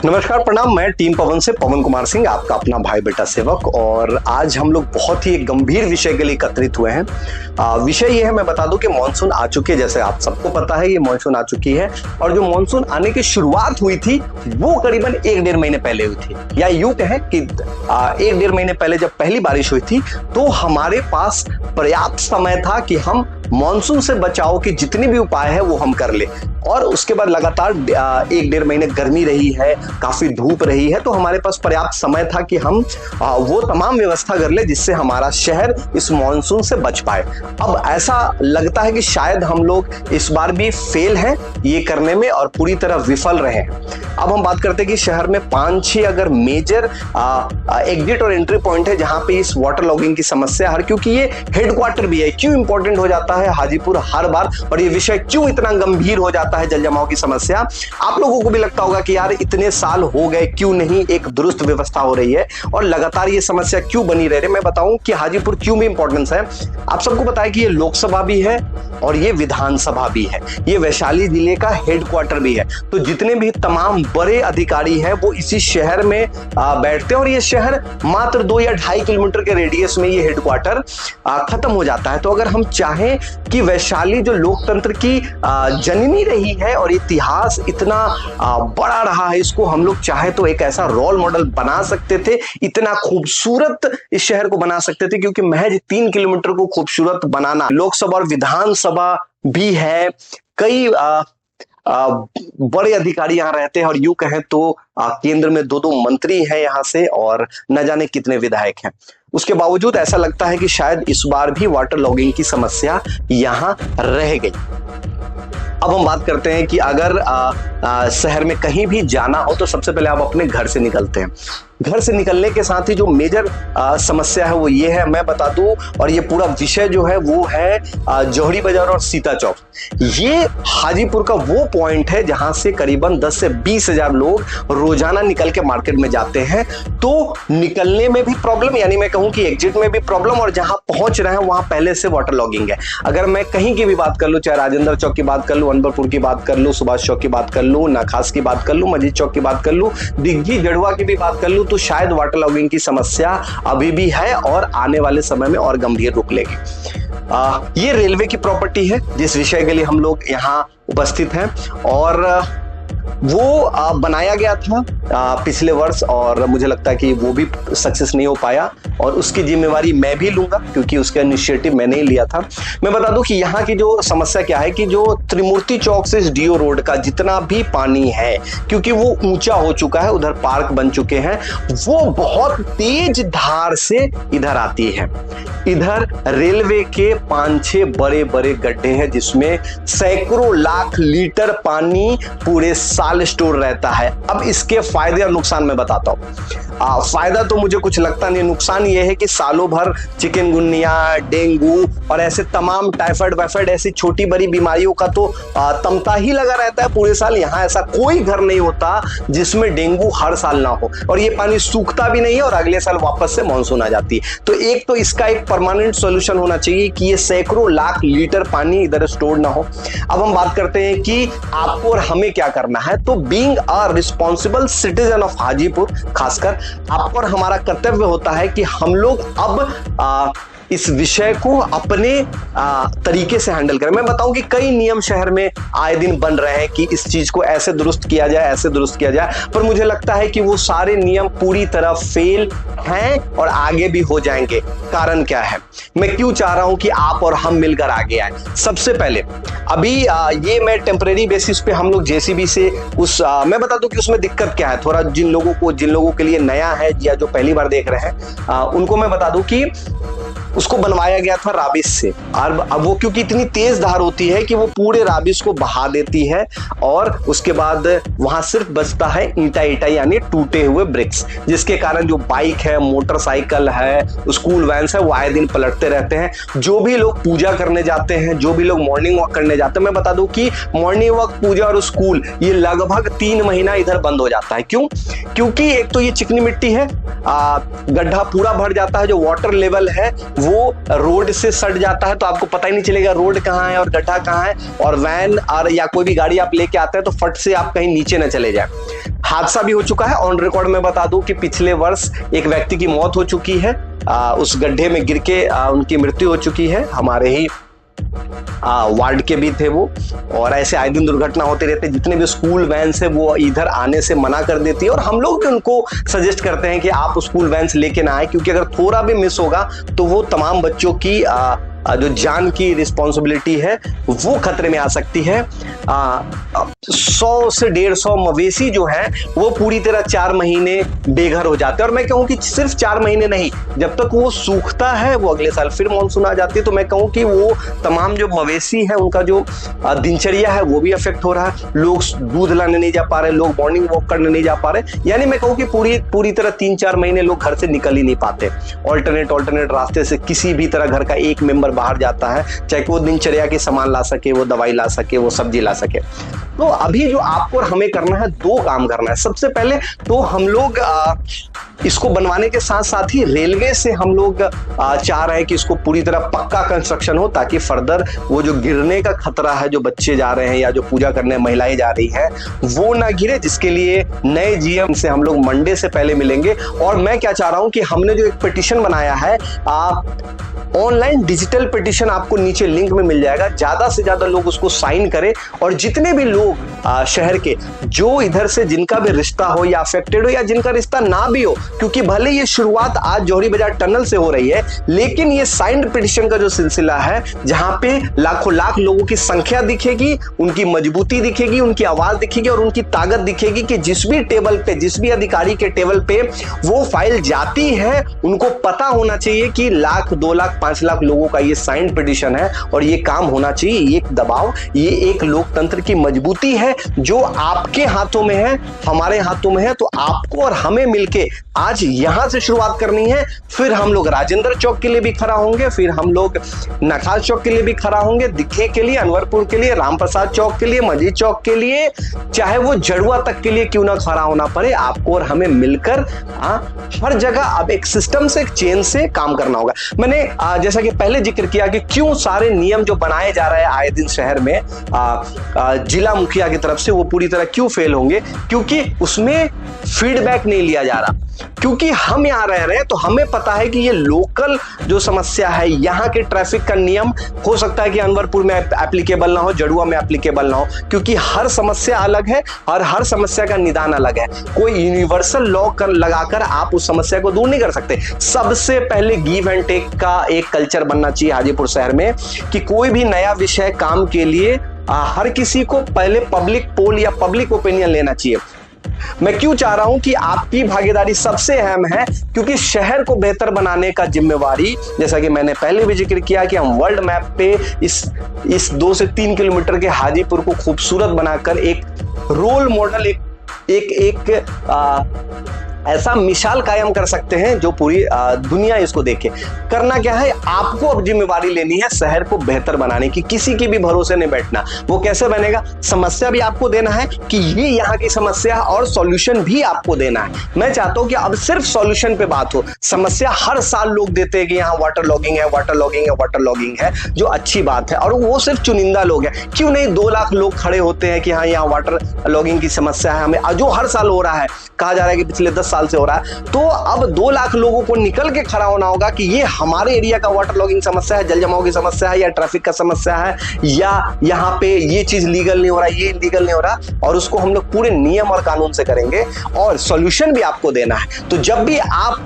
नमस्कार, प्रणाम। मैं टीम पवन से पवन कुमार सिंह, आपका अपना भाई बेटा सेवक। और आज हम लोग बहुत ही गंभीर विषय के लिए एकत्रित हुए हैं। विषय ये है, मैं बता दूं कि मानसून आ चुकी है। जैसे आप सबको पता है, ये मानसून आ चुकी है और जो मानसून आने की शुरुआत हुई थी वो करीबन 1-1.5 महीने पहले हुई थी, या यूं कहें कि 1-1.5 महीने पहले जब पहली बारिश हुई थी तो हमारे पास पर्याप्त समय था कि हम मानसून से बचाव के जितने भी उपाय है वो हम कर ले। और उसके बाद लगातार 1-1.5 महीने गर्मी रही है, काफी धूप रही है, तो हमारे पास पर्याप्त समय था कि हम वो तमाम व्यवस्था कर ले जिससे हमारा शहर इस मानसून से बच पाए। अब ऐसा लगता है कि शायद हम लोग इस बार भी फेल हैं ये करने में और पूरी तरह विफल रहे हैं। अब हम बात करते हैं कि शहर में 5-6 अगर मेजर एग्जिट और एंट्री पॉइंट है जहां पे इस वाटर लॉगिंग की समस्या है, क्योंकि ये हेडक्वार्टर भी है। क्यों इंपॉर्टेंट हो जाता है हाजीपुर हर बार, और ये विषय क्यों इतना गंभीर हो जाता है जल जमाव की समस्या? आप लोगों को भी लगता होगा कि यार इतने साल हो गए, क्यों नहीं एक दुरुस्त व्यवस्था हो रही है और लगातार ये समस्या क्यों बनी रह रही है? मैं बताऊं कि हाजीपुर क्यों भी इंपॉर्टेंस है। आप सबको पता है कि ये लोकसभा भी है और ये विधानसभा भी है, ये वैशाली जिले का हेडक्वार्टर भी है। तो जितने भी तमाम बड़े अधिकारी हैं वो इसी शहर में बैठते हैं और ये शहर मात्र 2 या 2.5 किलोमीटर के रेडियस में ये हेडक्वार्टर खत्म हो जाता है। तो अगर हम चाहें कि वैशाली जो लोकतंत्र की जननी रही है और इतिहास इतना बड़ा रहा है, इसको हम लोग चाहे तो एक ऐसा रोल मॉडल बना सकते थे, इतना खूबसूरत इस शहर को बना सकते थे। क्योंकि महज 3 किलोमीटर को खूबसूरत बनाना, लोकसभा और विधानसभा भी है, कई बड़े अधिकारी यहाँ रहते हैं और यूं कहें तो केंद्र में 2-2 मंत्री हैं यहाँ से और न जाने कितने विधायक हैं। उसके बावजूद ऐसा लगता है कि शायद इस बार भी वाटर लॉगिंग की समस्या यहाँ रह गई। अब हम बात करते हैं कि अगर शहर में कहीं भी जाना हो तो सबसे पहले आप अपने घर से निकलते हैं। घर से निकलने के साथ ही जो मेजर समस्या है वो ये है, मैं बता दूं, और ये पूरा विषय जो है वो है जौहरी बाजार और सीता चौक। ये हाजीपुर का वो पॉइंट है जहां से करीबन 10 से 20 हजार लोग रोजाना निकल के मार्केट में जाते हैं। तो निकलने में भी प्रॉब्लम, यानी मैं कहूं कि एग्जिट में भी प्रॉब्लम, और जहां पहुंच रहे हैं वहां पहले से वाटर लॉगिंग है। अगर मैं कहीं की भी बात कर लूं, चाहे राजेंद्र चौक की बात कर लूं, अनवरपुर की बात कर लूं, सुभाष चौक की बात कर लूं, नाखास की बात कर लूं, मस्जिद चौक की बात कर लूं, दिग्घी जड़ुआ की भी बात कर लूं, तो शायद वाटर लॉगिंग की समस्या अभी भी है और आने वाले समय में और गंभीर रूप लेगी। ये रेलवे की प्रॉपर्टी है जिस विषय के लिए हम लोग यहाँ उपस्थित हैं, और वो बनाया गया था पिछले वर्ष और मुझे लगता है कि वो भी सक्सेस नहीं हो पाया, और उसकी जिम्मेवारी मैं भी लूंगा क्योंकि उसका इनिशिएटिव मैंने ही लिया था। मैं बता दूं कि यहाँ की जो समस्या क्या है कि जो त्रिमूर्ति चौक से डीओ रोड का जितना भी पानी है, क्योंकि वो ऊंचा हो चुका है, उधर पार्क बन चुके हैं, वो बहुत तेज धार से इधर आती है। इधर रेलवे के 5-6 बड़े बड़े गड्ढे हैं जिसमें सैकड़ों लाख लीटर पानी पूरे साल स्टोर रहता है। अब इसके फायदे और नुकसान मैं बताता हूं। फायदा तो मुझे कुछ लगता नहीं, नुकसान ये है कि सालों भर चिकनगुनिया, डेंगू और ऐसे तमाम टाइफाइड वाइफाइड ऐसी छोटी बड़ी बीमारियों का तो तमता ही लगा रहता है पूरे साल। यहाँ ऐसा कोई घर नहीं होता जिसमें डेंगू हर साल ना हो, और ये पानी सूखता भी नहीं है और अगले साल वापस से मानसून आ जाती है। तो एक तो इसका एक परमानेंट सॉल्यूशन होना चाहिए कि ये सैकड़ों लाख लीटर पानी इधर स्टोर ना हो। अब हम बात करते हैं कि आपको और हमें क्या करना है। तो being a responsible citizen of Hajipur, खासकर आपको और हमारा कर्तव्य होता है कि हम लोग अब इस विषय को अपने तरीके से हैंडल करें। मैं बताऊं कि कई नियम शहर में आए दिन बन रहे हैं कि इस चीज को ऐसे दुरुस्त किया जाए, ऐसे दुरुस्त किया जाए, पर मुझे लगता है कि वो सारे नियम पूरी तरह फेल हैं और आगे भी हो जाएंगे। कारण क्या है, मैं क्यों चाह रहा हूं कि आप और हम मिलकर आगे आए? सबसे पहले अभी ये मैं टेम्परेरी बेसिस पे हम लोग जेसीबी से मैं बता दूं कि उसमें दिक्कत क्या है। थोड़ा जिन लोगों के लिए नया है या जो पहली बार देख रहे हैं उनको मैं बता दूं कि उसको बनवाया गया था राबिस से, और अब वो क्योंकि इतनी तेज धार होती है कि वो पूरे राबिस को बहा देती है और उसके बाद वहां सिर्फ बचता है ईंटा यानी टूटे हुए ब्रिक्स, जिसके कारण जो बाइक है, मोटरसाइकिल है, स्कूल वैन वैन्स है वो आए दिन पलटते रहते हैं। जो भी लोग पूजा करने जाते हैं, जो भी लोग मॉर्निंग वॉक करने जाते हैं, मैं बता दूं कि मॉर्निंग वॉक, पूजा और स्कूल ये लगभग 3 महीना इधर बंद हो जाता है। क्यों? क्योंकि एक तो ये चिकनी मिट्टी है, गड्ढा पूरा भर जाता है, जो वाटर लेवल है वो रोड से सट जाता है, तो आपको पता ही नहीं चलेगा रोड कहाँ है और गड्ढा कहाँ है, और वैन और या कोई भी गाड़ी आप लेके आते हैं तो फट से आप कहीं नीचे न चले जाए। हादसा भी हो चुका है ऑन रिकॉर्ड। मैं बता दूं कि पिछले वर्ष एक व्यक्ति की मौत हो चुकी है, उस गड्ढे में गिर के उनकी मृत्यु हो चुकी है। हमारे ही वार्ड के भी थे वो, और ऐसे आए दिन दुर्घटना होते रहते। जितने भी स्कूल वैन से वो इधर आने से मना कर देती है, और हम लोग भी उनको सजेस्ट करते हैं कि आप स्कूल वैन से लेके ना आए, क्योंकि अगर थोड़ा भी मिस होगा तो वो तमाम बच्चों की जो जान की रिस्पॉन्सिबिलिटी है वो खतरे में आ सकती है। 100 से 150 मवेशी जो है वो पूरी तरह 4 महीने बेघर हो जाते हैं। और मैं कहूँ कि सिर्फ 4 महीने नहीं, जब तक वो सूखता है, वो अगले साल फिर मानसून आ जाती है, तो मैं कहूँ कि वो तमाम जो मवेशी है उनका जो दिनचर्या है वो भी अफेक्ट हो रहा है। लोग दूध लाने नहीं जा पा रहे, लोग मॉर्निंग वॉक करने नहीं जा पा रहे, यानी मैं कहूँ कि पूरी तरह 3-4 महीने लोग घर से निकल ही नहीं पाते। ऑल्टरनेट रास्ते से किसी भी तरह घर का एक मेंबर बाहर जाता है, चाहे वो दिनचर्या के सामान ला सके, वो दवाई ला सके, वो सब्जी ला सके। तो अभी जो आपको और हमें करना है, 2 काम करना है। सबसे पहले तो हम लोग इसको बनवाने के साथ साथ ही रेलवे से हम लोग चाह रहे हैं कि इसको पूरी तरह पक्का कंस्ट्रक्शन हो, ताकि फर्दर वो जो गिरने का खतरा है, जो बच्चे जा रहे हैं या जो पूजा करने महिलाएं जा रही है, वो ना गिरे। जिसके लिए नए जीएम से हम लोग मंडे से पहले मिलेंगे। और मैं क्या चाह रहा हूं कि हमने जो एक पिटीशन बनाया है, ऑनलाइन डिजिटल पिटीशन आपको नीचे लिंक में मिल जाएगा, ज्यादा से ज्यादा लोग उसको साइन करें। और जितने भी लोग शहर के जो इधर से जिनका भी रिश्ता हो या अफेक्टेड हो या जिनका रिश्ता ना भी हो, क्योंकि भले ये शुरुआत आज जौहरी बाजार टनल से हो रही है, लेकिन ये साइंड पिटीशन का जो सिलसिला है, जहां पे लाखों लाख लोगों की संख्या दिखेगी, उनकी मजबूती दिखेगी, उनकी आवाज दिखेगी और उनकी ताकत दिखेगी कि जिस भी टेबल पे, जिस भी अधिकारी के टेबल पे वो फाइल जाती है, उनको पता होना चाहिए कि 1 लाख, 2 लाख, 5 लाख लोगों का ये साइंड पिटीशन है और ये काम होना चाहिए। ये एक दबाव, ये एक लोकतंत्र की मजबूती है जो आपके हाथों में है, हमारे हाथों में है। तो आपको और हमें मिलके आज यहां से शुरुआत करनी है। फिर हम लोग राजेंद्र चौक के लिए भी खड़ा होंगे, फिर हम लोग नखास चौक के लिए भी खड़ा होंगे, दिखे के लिए, अनवरपुर के लिए, रामप्रसाद चौक के लिए, मस्जिद चौक के लिए, चाहे वो जड़ुआ तक के लिए क्यों ना खड़ा होना पड़े, आपको और हमें मिलकर हर जगह अब एक सिस्टम से, एक चेन से काम करना होगा। मैंने जैसा कि पहले जिक्र किया कि क्यों सारे नियम जो बनाए जा रहे हैं आए दिन शहर में जिला मुखिया की तरफ से, वो पूरी तरह क्यों फेल होंगे? क्योंकि उसमें फीडबैक नहीं लिया जा रहा। क्योंकि हम यहाँ रह रहे हैं तो हमें पता है कि ये लोकल जो समस्या है, यहाँ के ट्रैफिक का नियम हो सकता है कि अनवरपुर में एप्लीकेबल ना हो, जड़ुआ में एप्लीकेबल ना हो, क्योंकि हर समस्या अलग है और हर समस्या का निदान अलग है। कोई यूनिवर्सल लॉ लगाकर आप उस समस्या को दूर नहीं कर सकते। सबसे पहले गिव एंड टेक का एक कल्चर बनना चाहिए हाजीपुर शहर में, कि कोई भी नया विषय काम के लिए हर किसी को पहले पब्लिक पोल या पब्लिक ओपिनियन लेना चाहिए। मैं क्यों चाह रहा हूं कि आपकी भागीदारी सबसे अहम है, क्योंकि शहर को बेहतर बनाने का जिम्मेवारी, जैसा कि मैंने पहले भी जिक्र किया कि हम वर्ल्ड मैप पे इस 2 से 3 किलोमीटर के हाजीपुर को खूबसूरत बनाकर एक रोल मॉडल, एक ऐसा मिसाल कायम कर सकते हैं जो पूरी दुनिया इसको देखे। करना क्या है, आपको अब जिम्मेवारी लेनी है शहर को बेहतर बनाने की, किसी के भी भरोसे नहीं बैठना। वो कैसे बनेगा? समस्या भी आपको देना है कि ये यहाँ की समस्या है और सॉल्यूशन भी आपको देना है। मैं चाहता हूं कि अब सिर्फ सॉल्यूशन पे बात हो। समस्या हर साल लोग देते हैं कि यहाँ वाटर लॉगिंग है, वाटर लॉगिंग है, वाटर लॉगिंग है, जो अच्छी बात है, और वो सिर्फ चुनिंदा लोग हैं। क्यों नहीं 2 लाख लोग खड़े होते हैं कि हाँ यहाँ वाटर लॉगिंग की समस्या है हमें, जो हर साल हो रहा है, कहा जा रहा है कि पिछले 10 साल से हो रहा है। तो अब 2 लाख लोगों को निकल के खड़ा होना होगा कि ये हमारे एरिया का वाटर लॉगिंग समस्या है, जल जमाव की समस्या है, या ट्रैफिक का समस्या है, या यहाँ पे ये चीज लीगल नहीं हो रहा, ये लीगल नहीं हो रहा, और उसको हम लोग पूरे नियम और कानून से करेंगे और सॉल्यूशन भी आपको देना है। तो जब भी आप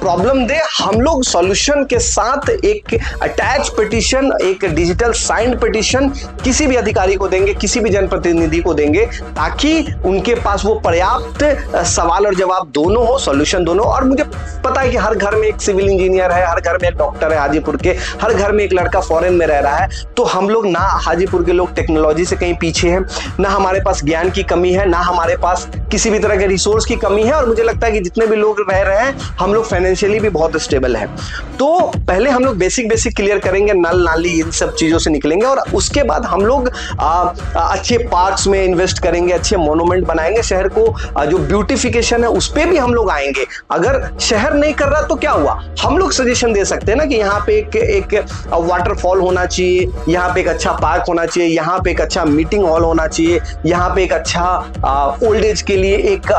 प्रॉब्लम दे, हम लोग सॉल्यूशन के साथ एक अटैच पिटीशन, एक डिजिटल साइंड पिटीशन किसी भी अधिकारी को देंगे, किसी भी जनप्रतिनिधि को देंगे, ताकि उनके पास वो पर्याप्त सवाल और जवाब दोनों हो, सॉल्यूशन दोनों। और मुझे पता है कि हर घर में एक सिविल इंजीनियर है, हर घर में एक डॉक्टर है हाजीपुर के, हर घर में एक लड़का फॉरेन में रह रहा है। तो हम लोग ना, हाजीपुर के लोग टेक्नोलॉजी से कहीं पीछे हैं, ना हमारे पास ज्ञान की कमी है, ना हमारे पास किसी भी तरह के रिसोर्स की कमी है, और मुझे लगता है कि जितने भी लोग रह रहे हैं हम लोग फाइनेंशियली भी बहुत स्टेबल है। तो पहले हम लोग बेसिक क्लियर करेंगे, नल नाली इन सब चीजों से निकलेंगे, और उसके बाद हम लोग अच्छे पार्क्स में इन्वेस्ट करेंगे, अच्छे मोन्यूमेंट बनाएंगे, शहर को जो ब्यूटिफिकेशन है उस पर भी हम लोग आएंगे। अगर शहर नहीं कर रहा तो क्या हुआ, हम लोग सजेशन दे सकते हैं ना कि यहाँ पे एक वाटरफॉल होना चाहिए, यहाँ पे एक अच्छा पार्क होना चाहिए, यहाँ पे एक अच्छा मीटिंग हॉल होना चाहिए, यहाँ पे एक अच्छा ओल्ड एज के लिए एक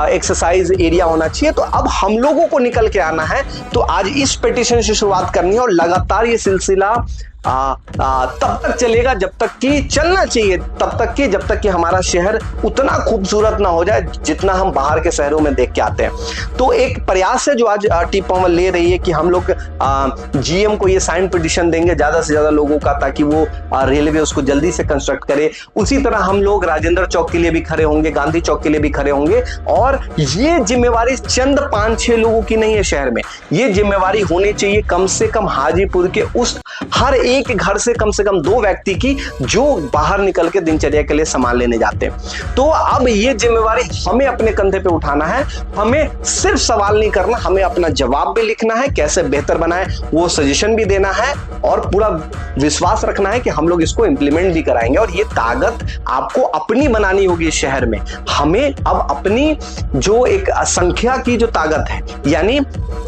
एक्सरसाइज एरिया होना चाहिए। तो अब हम लोगों को निकल के आना है। तो आज इस पिटीशन से शुरुआत करनी है और लगातार ये सिलसिला तब तक चलेगा जब तक कि चलना चाहिए, तब तक कि जब तक कि हमारा शहर उतना खूबसूरत ना हो जाए जितना हम बाहर के शहरों में देख के आते हैं। तो एक प्रयास है जो आज टीम पावर ले रही है कि हम लोग जीएम को ये साइन पिटीशन देंगे ज्यादा से ज्यादा लोगों का, ताकि वो रेलवे उसको जल्दी से कंस्ट्रक्ट करे। उसी तरह हम लोग राजेंद्र चौक के लिए भी खड़े होंगे, गांधी चौक के लिए भी खड़े होंगे। और ये जिम्मेवारी चंद 5-6 लोगों की नहीं है शहर में, ये जिम्मेवारी होनी चाहिए कम से कम हाजीपुर के उस हर एक घर से कम 2 व्यक्ति की, जो बाहर निकल के दिनचर्या के लिए सामान लेने जाते हैं। तो अब ये जिम्मेवारी हमें अपने कंधे पे उठाना है। हमें सिर्फ सवाल नहीं करना, हमें अपना जवाब भी लिखना है, कैसे बेहतर बनाए वो सजेशन भी देना है, और पूरा विश्वास रखना है कि हम लोग इसको इंप्लीमेंट भी कराएंगे। और ये ताकत आपको अपनी बनानी होगी इस शहर में। हमें अब अपनी जो एक संख्या की जो ताकत है, यानी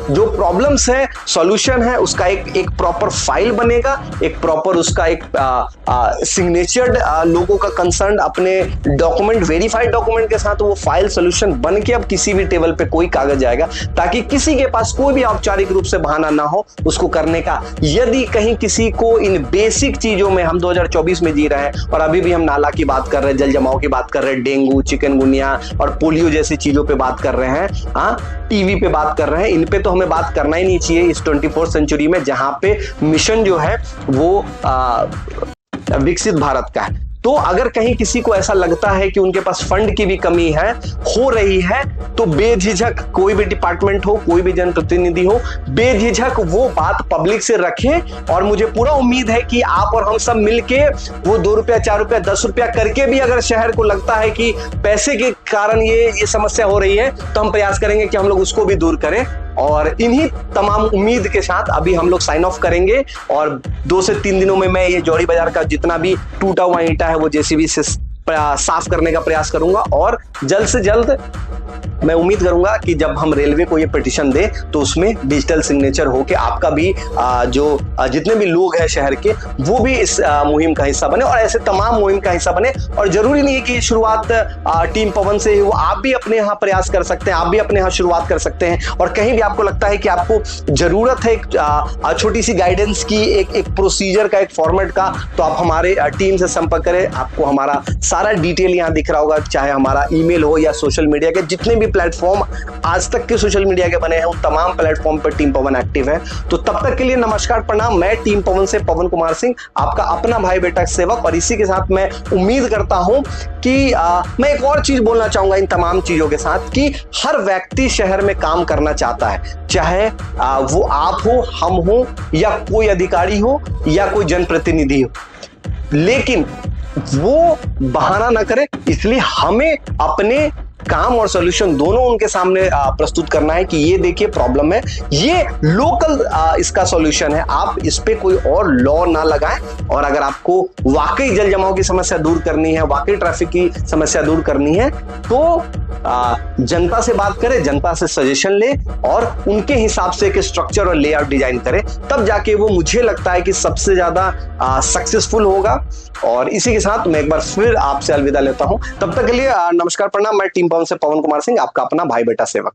जो प्रॉब्लम्स है, सॉल्यूशन है, उसका एक प्रॉपर फाइल बनेगा, एक प्रॉपर उसका एक सिग्नेचर्ड लोगों का कंसर्न अपने डॉक्यूमेंट, वेरीफाइड डॉक्यूमेंट के साथ वो फाइल सोल्यूशन बन के अब किसी भी टेबल पे कोई कागज जाएगा, ताकि किसी के पास कोई भी औपचारिक रूप से बहाना ना हो उसको करने का। यदि कहीं किसी को इन बेसिक चीजों में, हम 2024 में जी रहे हैं और अभी भी हम नाला की बात कर रहे हैं, जल जमाव की बात कर रहे हैं, डेंगू, चिकनगुनिया और पोलियो जैसी चीजों पे बात कर रहे हैं, टीवी पे बात कर रहे हैं, इन पे तो हमें बात करना ही नहीं चाहिए इस 24th सेंचुरी में, जहां पे मिशन जो है वो विकसित भारत का है। तो अगर कहीं किसी को ऐसा लगता है कि उनके पास फंड की भी कमी है, हो रही है, तो बेझिझक कोई भी डिपार्टमेंट हो, कोई भी जनप्रतिनिधि हो, बेझिझक वो बात पब्लिक से रखे। और मुझे पूरा उम्मीद है कि आप और हम सब मिलके वो 2 रुपया, 4 रुपया, 10 रुपया करके भी अगर शहर को लगता है कि पैसे के कारण ये समस्या हो रही है, तो हम प्रयास करेंगे कि हम लोग उसको भी दूर करें। और इन्हीं तमाम उम्मीद के साथ अभी हम लोग साइन ऑफ करेंगे, और 2 से 3 दिनों में मैं ये जौहरी बाजार का जितना भी टूटा हुआ ईंटा है वो जेसीबी से साफ करने का प्रयास करूंगा। और जल्द से जल्द मैं उम्मीद करूंगा कि जब हम रेलवे को ये पिटीशन दे तो उसमें डिजिटल सिग्नेचर होके आपका भी जो जितने भी लोग हैं शहर के, वो भी इस मुहिम का हिस्सा बने, और ऐसे तमाम मुहिम का हिस्सा बने। और जरूरी नहीं है कि शुरुआत टीम पवन से हो, आप भी अपने यहाँ प्रयास कर सकते हैं, आप भी अपने यहाँ शुरुआत कर सकते हैं। और कहीं भी आपको लगता है कि आपको जरूरत है एक छोटी सी गाइडेंस की, एक प्रोसीजर का, एक फॉर्मेट का, तो आप हमारे टीम से संपर्क करें। आपको हमारा सारा डिटेल यहाँ दिख रहा होगा, चाहे हमारा ईमेल हो या सोशल मीडिया के जितने भी प्लेटफॉर्म आज तक के सोशल मीडिया के बने हैं, उन तमाम प्लेटफॉर्म पर टीम पवन एक्टिव है। तो तब तक के लिए नमस्कार, प्रणाम। मैं टीम पवन से पवन कुमार सिंह, आपका अपना भाई बेटा सेवक। और इसी के साथ मैं उम्मीद करता हूं कि मैं एक और चीज बोलना चाहूंगा इन तमाम चीजों के साथ, कि हर व्यक्ति शहर में काम करना चाहता है, चाहे वो आप हो, हम हो, या कोई अधिकारी हो, या कोई जनप्रतिनिधि हो, लेकिन वो बहाना ना करे। इसलिए हमें अपने काम और सॉल्यूशन दोनों उनके सामने प्रस्तुत करना है कि ये देखिए प्रॉब्लम है, ये लोकल इसका सॉल्यूशन है, आप इस पे कोई और लॉ ना लगाएं। और अगर आपको वाकई जल जमाव की समस्या दूर करनी है, वाकई ट्रैफिक की समस्या दूर करनी है, तो जनता से बात करें, जनता से सजेशन ले और उनके हिसाब से एक स्ट्रक्चर और लेआउट डिजाइन करें, तब जाके वो मुझे लगता है कि सबसे ज्यादा सक्सेसफुल होगा। और इसी के साथ मैं एक बार फिर आपसे अलविदा लेता हूं। तब तक के लिए नमस्कार, प्रणाम। मैं टीम पवन से पवन कुमार सिंह, आपका अपना भाई बेटा सेवक।